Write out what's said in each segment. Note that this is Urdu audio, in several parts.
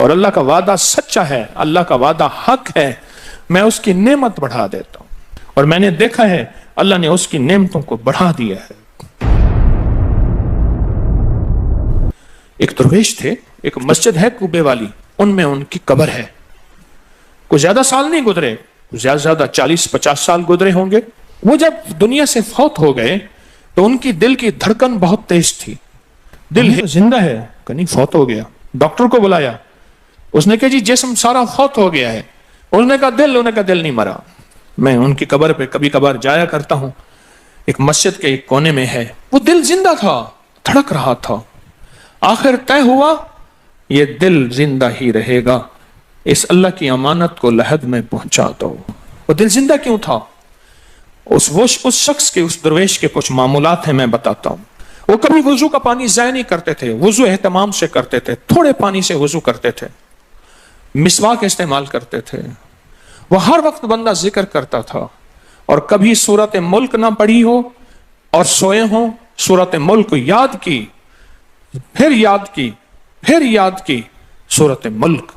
اور اللہ کا وعدہ سچا ہے، اللہ کا وعدہ حق ہے، میں اس کی نعمت بڑھا دیتا ہوں، اور میں نے دیکھا ہے اللہ نے اس کی نعمتوں کو بڑھا دیا ہے۔ ایک درویش تھے، ایک مسجد ہے کوبے والی، ان میں ان کی قبر ہے۔ کوئی زیادہ سال نہیں گزرے، زیادہ زیادہ 40-50 سال گزرے ہوں گے۔ وہ جب دنیا سے فوت ہو گئے تو ان کی دل کی دھڑکن بہت تیز تھی، دل زندہ ہے کہ نہیں فوت ہو گیا۔ ڈاکٹر کو بلایا، اس نے کہا جی جسم سارا فوت ہو گیا ہے۔ انہوں نے کہا دل، انہوں نے کہا دل نہیں مرا۔ میں ان کی قبر پہ کبھی کبھار جایا کرتا ہوں، ایک مسجد کے ایک کونے میں ہے، وہ دل زندہ تھا، دھڑک رہا تھا۔ آخر طے ہوا یہ دل زندہ ہی رہے گا، اس اللہ کی امانت کو لحد میں پہنچا دو۔ وہ دل زندہ کیوں تھا؟ اس شخص کے، اس درویش کے کچھ معمولات ہیں، میں بتاتا ہوں۔ وہ کبھی وضو کا پانی ضائع نہیں کرتے تھے، وضو اہتمام سے کرتے تھے، تھوڑے پانی سے وضو کرتے تھے، مسواک استعمال کرتے تھے۔ وہ ہر وقت بندہ ذکر کرتا تھا، اور کبھی سورت ملک نہ پڑھی ہو اور سوئے ہوں، سورت ملک یاد کی، پھر یاد کی، پھر یاد کی سورت ملک،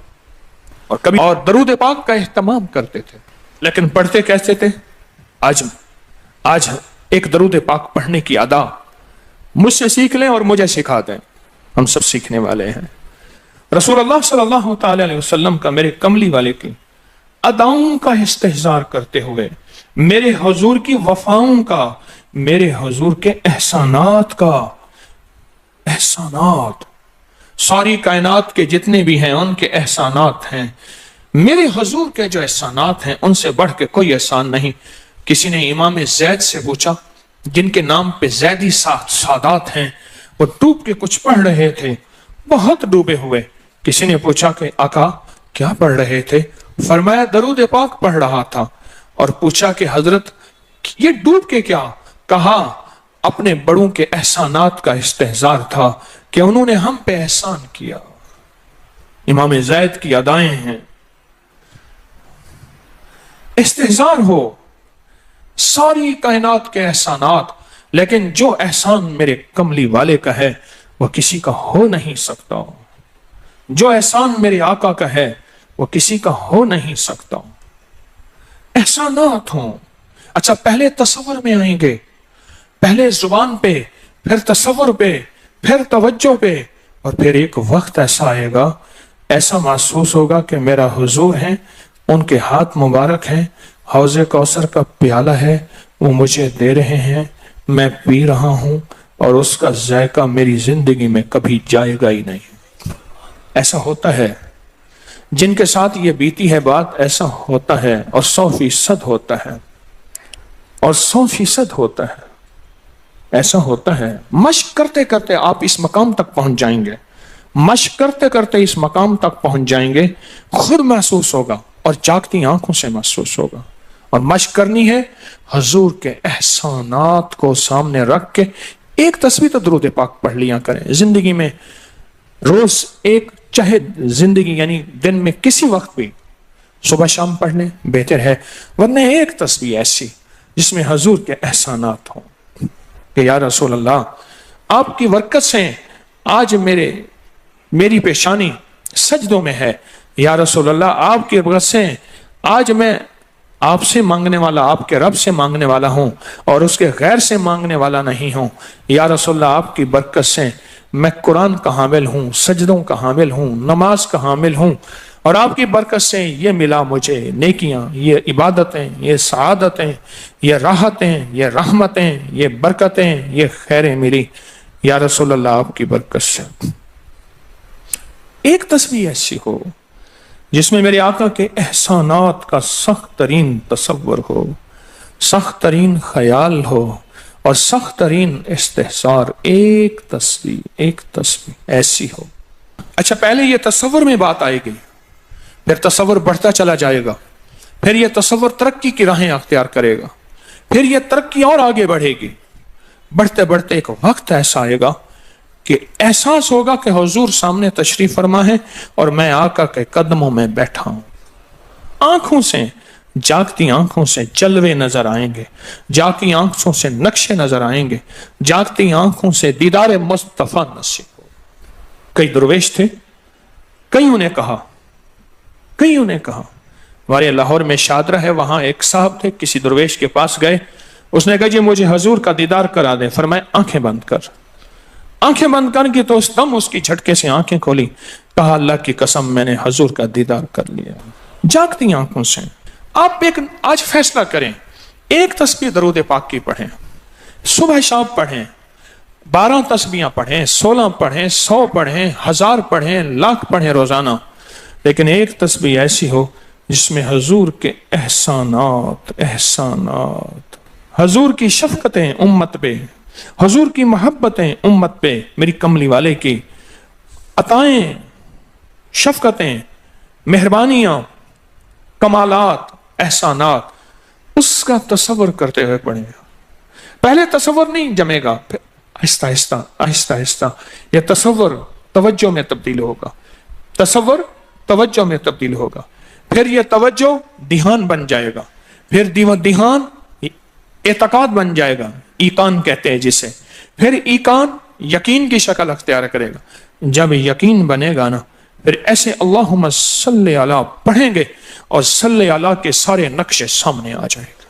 اور کبھی اور درود پاک کا اہتمام کرتے تھے۔ لیکن پڑھتے کیسے تھے؟ آج ایک درود پاک پڑھنے کی ادا مجھ سے سیکھ لیں اور مجھے سکھا دیں، ہم سب سیکھنے والے ہیں۔ رسول اللہ صلی اللہ تعالی علیہ وسلم کا، میرے کملی والے کی اداؤں کا استحضار کرتے ہوئے، میرے حضور کی وفاؤں کا، میرے حضور کے احسانات کا، احسانات ساری کائنات کے جتنے بھی ہیں ان کے احسانات ہیں، میرے حضور کے جو احسانات ہیں ان سے بڑھ کے کوئی احسان نہیں۔ کسی نے امام زید سے پوچھا، جن کے نام پہ زیدی سادات ہیں، وہ ڈوب کے کچھ پڑھ رہے تھے، بہت ڈوبے ہوئے۔ کسی نے پوچھا کہ آقا کیا پڑھ رہے تھے؟ فرمایا درود پاک پڑھ رہا تھا۔ اور پوچھا کہ حضرت یہ ڈوب کے کیا؟ کہا اپنے بڑوں کے احسانات کا استحضار تھا کہ انہوں نے ہم پہ احسان کیا۔ امام زید کی ادائیں ہیں، استحضار ہو ساری کائنات کے احسانات، لیکن جو احسان میرے کملی والے کا ہے وہ کسی کا ہو نہیں سکتا، جو احسان میرے آقا کا ہے وہ کسی کا ہو نہیں سکتا۔ احسانات ہوں۔ اچھا، پہلے تصور میں آئیں گے، پہلے زبان پہ، پھر تصور پہ، پھر توجہ پہ، اور پھر ایک وقت ایسا آئے گا، ایسا محسوس ہوگا کہ میرا حضور ہے، ان کے ہاتھ مبارک ہیں، حوض کوثر کا پیالہ ہے، وہ مجھے دے رہے ہیں، میں پی رہا ہوں، اور اس کا ذائقہ میری زندگی میں کبھی جائے گا ہی نہیں۔ ایسا ہوتا ہے، جن کے ساتھ یہ بیتی ہے بات، ایسا ہوتا ہے، اور 100% ہوتا ہے، اور 100% ہوتا ہے، ایسا ہوتا ہے۔ مشق کرتے کرتے آپ اس مقام تک پہنچ جائیں گے، مشق کرتے کرتے اس مقام تک پہنچ جائیں گے، خود محسوس ہوگا اور جاگتی آنکھوں سے محسوس ہوگا۔ اور مشق کرنی ہے حضور کے احسانات کو سامنے رکھ کے، ایک تصویر تو درود پاک پڑھ لیا کریں زندگی میں، روز ایک، چاہے زندگی یعنی دن میں کسی وقت بھی صبح شام پڑھ لیں بہتر ہے، ورنہ ایک تصویر ایسی جس میں حضور کے احسانات ہوں کہ یا رسول اللہ آپ کی برکت سے آج میری پیشانی سجدوں میں ہے، یا رسول اللہ آپ کی برکت سے آج میں آپ سے مانگنے والا، آپ کے رب سے مانگنے والا ہوں، اور اس کے غیر سے مانگنے والا نہیں ہوں، یا رسول اللہ آپ کی برکت سے میں قرآن کا حامل ہوں، سجدوں کا حامل ہوں، نماز کا حامل ہوں، اور آپ کی برکت سے یہ ملا مجھے نیکیاں، یہ عبادتیں، یہ سعادتیں، یہ راحتیں، یہ رحمتیں، یہ برکتیں، یہ خیریں ملی، یا رسول اللہ آپ کی برکت سے۔ ایک تصویر ایسی ہو جس میں میرے آقا کے احسانات کا سخت ترین تصور ہو، سخت ترین خیال ہو، اور سخت ترین استحضار، ایک تصویر ایسی ہو۔ اچھا، پہلے یہ تصور میں بات آئے گی، پھر تصور بڑھتا چلا جائے گا، پھر یہ تصور ترقی کی راہیں اختیار کرے گا، پھر یہ ترقی اور آگے بڑھے گی، بڑھتے بڑھتے ایک وقت ایسا آئے گا کہ احساس ہوگا کہ حضور سامنے تشریف فرما ہے اور میں آقا کے قدموں میں بیٹھا ہوں۔ آنکھوں سے، جاگتی آنکھوں سے جلوے نظر آئیں گے، جاگتی آنکھوں سے نقشے نظر آئیں گے، جاگتی آنکھوں سے دیدار مصطفیٰ نصیب ہو۔ کئی درویش تھے، کئیوں نے کہا ہمارے لاہور میں شادرہ ہے، وہاں ایک صاحب تھے، کسی درویش کے پاس گئے، اس نے کہا جی مجھے حضور کا دیدار کرا دیں، فرمایا آنکھیں بند کر کی، تو اس دم اس کی جھٹکے سے آنکھیں کھولی، کہا اللہ کی قسم میں نے حضور کا دیدار کر لیا، جاگتی آنکھوں سے۔ آپ آج فیصلہ کریں، ایک تسبیح درود پاک کی پڑھیں، صبح شام پڑھیں، 12 تسبیحاں پڑھیں، 16 پڑھیں، 100 پڑھیں، 1000 پڑھیں، لاکھ پڑھیں روزانہ، لیکن ایک تسبیح ایسی ہو جس میں حضور کے احسانات، حضور کی شفقتیں امت پہ، حضور کی محبتیں امت پہ، میری کملی والے کی عطائیں، شفقتیں، مہربانیاں، کمالات، احسانات، اس کا تصور کرتے ہوئے پڑھیں گے۔ پہلے تصور نہیں جمے گا، پھر آہستہ آہستہ یہ تصور توجہ میں تبدیل ہوگا، تصور توجہ میں تبدیل ہوگا، پھر یہ توجہ دھیان بن جائے گا، پھر دھیان اعتقاد بن جائے گا، ایقان کہتے ہیں جسے، پھر ایقان یقین کی شکل اختیار کرے گا۔ جب یقین بنے گا نا، پھر ایسے اللہم صلی علی پڑھیں گے اور صلی علی کے سارے نقشے سامنے آ جائیں گے،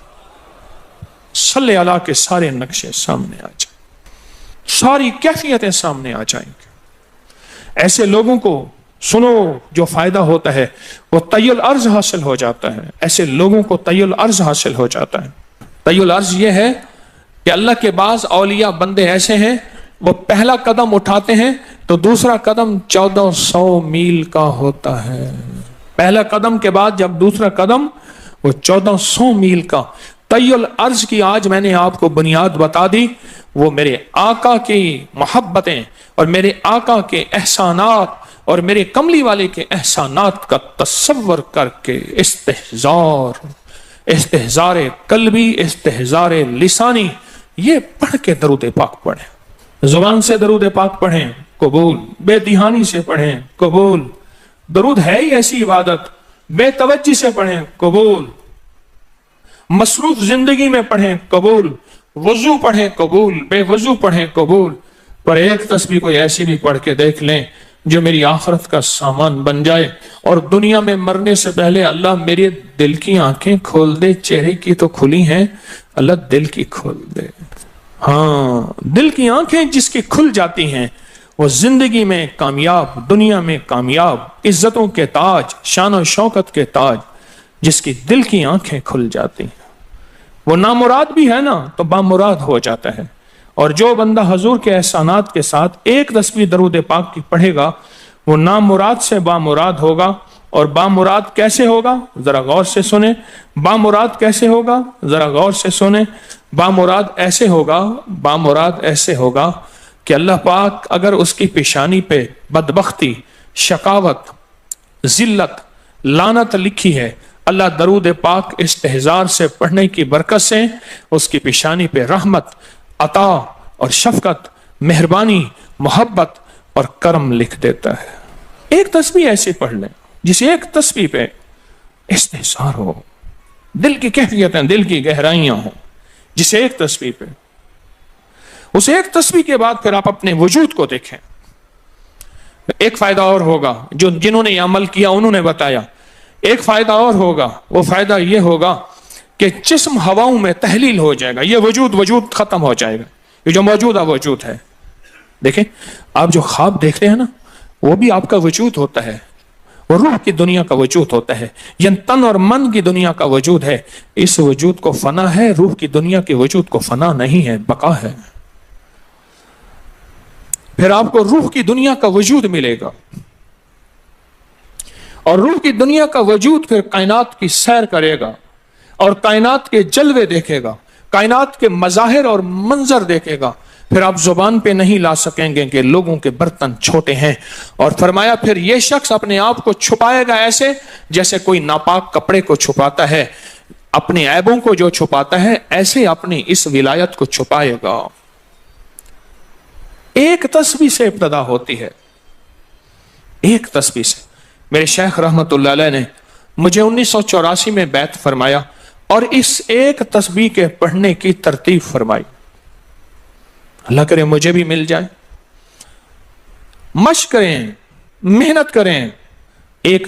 صلی علی کے سارے نقشے سامنے آ جائیں گے، ساری کیفیتیں سامنے آ جائیں گے۔ ایسے لوگوں کو سنو جو فائدہ ہوتا ہے وہ طی الارض حاصل ہو جاتا ہے، ایسے لوگوں کو طی الارض حاصل ہو جاتا ہے۔ طی الارض یہ ہے کہ اللہ کے بعض اولیاء بندے ایسے ہیں، وہ پہلا قدم اٹھاتے ہیں تو دوسرا قدم 1400 میل کا ہوتا ہے، پہلا قدم کے بعد جب دوسرا قدم وہ 1400 میل کا۔ طی الارض کی آج میں نے آپ کو بنیاد بتا دی، وہ میرے آقا کی محبتیں اور میرے آقا کے احسانات اور میرے کملی والے کے احسانات کا تصور کر کے استحضار قلبی، استحضار لسانی، یہ پڑھ کے درود پاک پڑھیں، زبان سے درود پاک پڑھیں، قبول، بے دہانی سے پڑھیں، قبول، درود ہے ہی ایسی عبادت، بے توجہ سے پڑھیں، قبول، مصروف زندگی میں پڑھیں، قبول، وضو پڑھیں، قبول، بے وضو پڑھیں، قبول، پر ایک تسبیح کوئی ایسی بھی پڑھ کے دیکھ لیں جو میری آخرت کا سامان بن جائے، اور دنیا میں مرنے سے پہلے اللہ میرے دل کی آنکھیں کھول دے، چہرے کی تو کھلی ہیں، اللہ دل کی کھول دے۔ ہاں، دل کی آنکھیں جس کی کھل جاتی ہیں وہ زندگی میں کامیاب، دنیا میں کامیاب، عزتوں کے تاج، شان و شوکت کے تاج، جس کی دل کی آنکھیں کھل جاتی ہیں، وہ نامراد بھی ہے نا تو بامراد ہو جاتا ہے۔ اور جو بندہ حضور کے احسانات کے ساتھ ایک تسبیح درود پاک کی پڑھے گا، وہ نامراد سے بامراد ہوگا۔ اور بامراد کیسے ہوگا؟ ذرا غور سے سنیں۔ بامراد کیسے ہوگا؟ ذرا غور سے سنیں۔ بامراد ایسے ہوگا کہ اللہ پاک اگر اس کی پیشانی پہ بدبختی، شقاوت، ذلت، لعنت لکھی ہے، اللہ درود پاک استحضار سے پڑھنے کی برکت سے اس کی پیشانی پہ رحمت، عطا اور شفقت، مہربانی، محبت اور کرم لکھ دیتا ہے۔ ایک تسبیح ایسی پڑھ لیں جس ایک تسبیح پہ استحضار ہو، دل کی کیفیتیں، دل کی گہرائیاں ہوں، جس ایک تسبیح پہ، اس ایک تسبیح کے بعد پھر آپ اپنے وجود کو دیکھیں۔ ایک فائدہ اور ہوگا، جو جنہوں نے یہ عمل کیا انہوں نے بتایا، ایک فائدہ اور ہوگا، وہ فائدہ یہ ہوگا کہ جسم ہواؤں میں تحلیل ہو جائے گا، یہ وجود ختم ہو جائے گا، یہ جو موجودہ وجود ہے۔ دیکھیں، آپ جو خواب دیکھتے ہیں نا، وہ بھی آپ کا وجود ہوتا ہے، وہ روح کی دنیا کا وجود ہوتا ہے، یہ تن اور من کی دنیا کا وجود ہے۔ اس وجود کو فنا ہے، روح کی دنیا کے وجود کو فنا نہیں ہے، بقا ہے۔ پھر آپ کو روح کی دنیا کا وجود ملے گا، اور روح کی دنیا کا وجود پھر کائنات کی سیر کرے گا اور کائنات کے جلوے دیکھے گا، کائنات کے مظاہر اور منظر دیکھے گا۔ پھر آپ زبان پہ نہیں لا سکیں گے کہ لوگوں کے برتن چھوٹے ہیں، اور فرمایا پھر یہ شخص اپنے آپ کو چھپائے گا ایسے جیسے کوئی ناپاک کپڑے کو چھپاتا ہے، اپنے عیبوں کو جو چھپاتا ہے ایسے اپنی اس ولایت کو چھپائے گا۔ ایک تسبیح سے ابتدا ہوتی ہے، ایک تسبیح سے۔ میرے شیخ رحمت اللہ علیہ نے مجھے 1984 میں بیعت فرمایا اور اس ایک تسبیح کے پڑھنے کی ترتیب فرمائی۔ اللہ کرے مجھے بھی مل جائے۔ مشق کریں، محنت کریں، ایک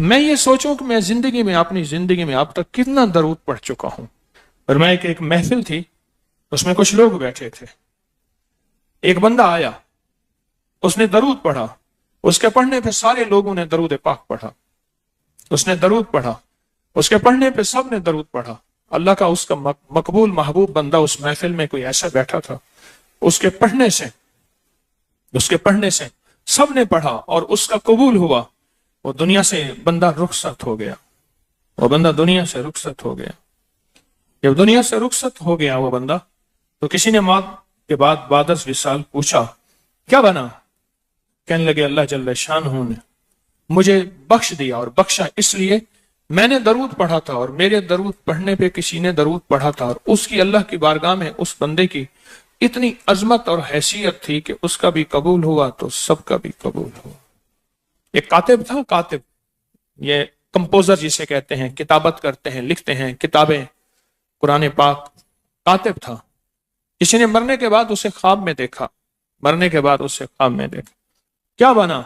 میں یہ سوچوں کہ میں اپنی زندگی میں اب تک کتنا درود پڑھ چکا ہوں. اور میں ایک محفل تھی، اس میں کچھ لوگ بیٹھے تھے. ایک بندہ آیا، اس نے درود پڑھا. اس کے پڑھنے پہ سارے لوگوں نے درود پاک پڑھا. اس نے درود پڑھا، اس کے پڑھنے پہ سب نے درود پڑھا. اللہ کا اس کا مقبول محبوب بندہ اس محفل میں کوئی ایسا بیٹھا تھا، اس کے پڑھنے سے سب نے پڑھا اور اس کا قبول ہوا. وہ دنیا سے بندہ رخصت ہو گیا. جب دنیا سے رخصت ہو گیا وہ بندہ، تو کسی نے موت کے بعد بعد از وصال پوچھا کیا بنا؟ کہنے لگے اللہ جل شانہ نے مجھے بخش دیا، اور بخشا اس لیے میں نے درود پڑھا تھا، اور میرے درود پڑھنے پہ کسی نے درود پڑھا تھا، اور اس کی اللہ کی بارگاہ میں اس بندے کی اتنی عظمت اور حیثیت تھی کہ اس کا بھی قبول ہوا تو سب کا بھی قبول ہوا. ایک کاتب تھا، یہ کمپوزر جسے کہتے ہیں، کتابت کرتے ہیں، لکھتے ہیں کتابیں قرآن پاک. کاتب تھا. کسی نے مرنے کے بعد اسے خواب میں دیکھا. کیا بنا؟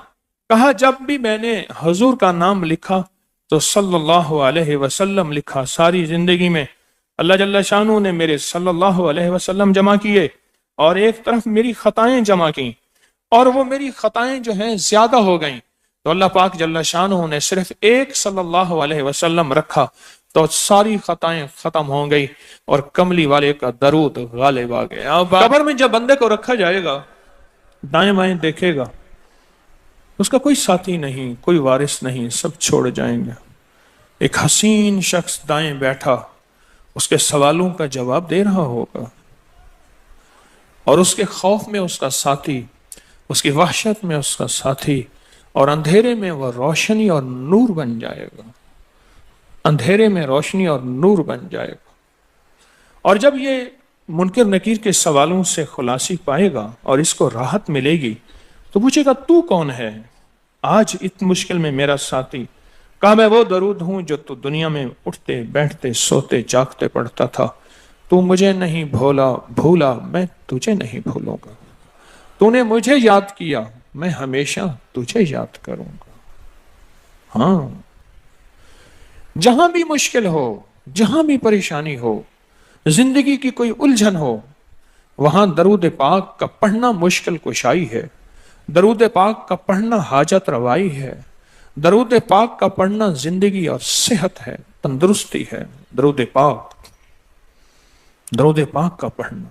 کہا جب بھی میں نے حضور کا نام لکھا تو صلی اللہ علیہ وسلم لکھا. ساری زندگی میں اللہ جل شانہ نے میرے صلی اللہ علیہ وسلم جمع کیے، اور ایک طرف میری خطائیں جمع کی، اور وہ میری خطائیں جو ہیں زیادہ ہو گئیں، تو اللہ پاک جل شانہ نے صرف ایک صلی اللہ علیہ وسلم رکھا تو ساری خطائیں ختم ہو گئی، اور کملی والے کا درود غالب آ گیا. قبر میں جب بندے کو رکھا جائے گا، دائیں بائیں دیکھے گا، اس کا کوئی ساتھی نہیں، کوئی وارث نہیں، سب چھوڑ جائیں گے. ایک حسین شخص دائیں بیٹھا اس کے سوالوں کا جواب دے رہا ہوگا، اور اس کے خوف میں اس کا ساتھی، اس کی وحشت میں اس کا ساتھی، اور اندھیرے میں وہ روشنی اور نور بن جائے گا. اور جب یہ منکر نکیر کے سوالوں سے خلاصی پائے گا اور اس کو راحت ملے گی تو پوچھے گا تو کون ہے آج اتنی مشکل میں میرا ساتھی؟ کہا میں وہ درود ہوں جو تو دنیا میں اٹھتے بیٹھتے سوتے جاگتے پڑھتا تھا. تو مجھے نہیں بھولا، میں تجھے نہیں بھولوں گا. تو نے مجھے یاد کیا، میں ہمیشہ تجھے یاد کروں گا. ہاں، جہاں بھی مشکل ہو، جہاں بھی پریشانی ہو، زندگی کی کوئی الجھن ہو، وہاں درود پاک کا پڑھنا مشکل کشائی ہے. درود پاک کا پڑھنا حاجت روائی ہے. درود پاک کا پڑھنا زندگی اور صحت ہے، تندرستی ہے. درود پاک کا پڑھنا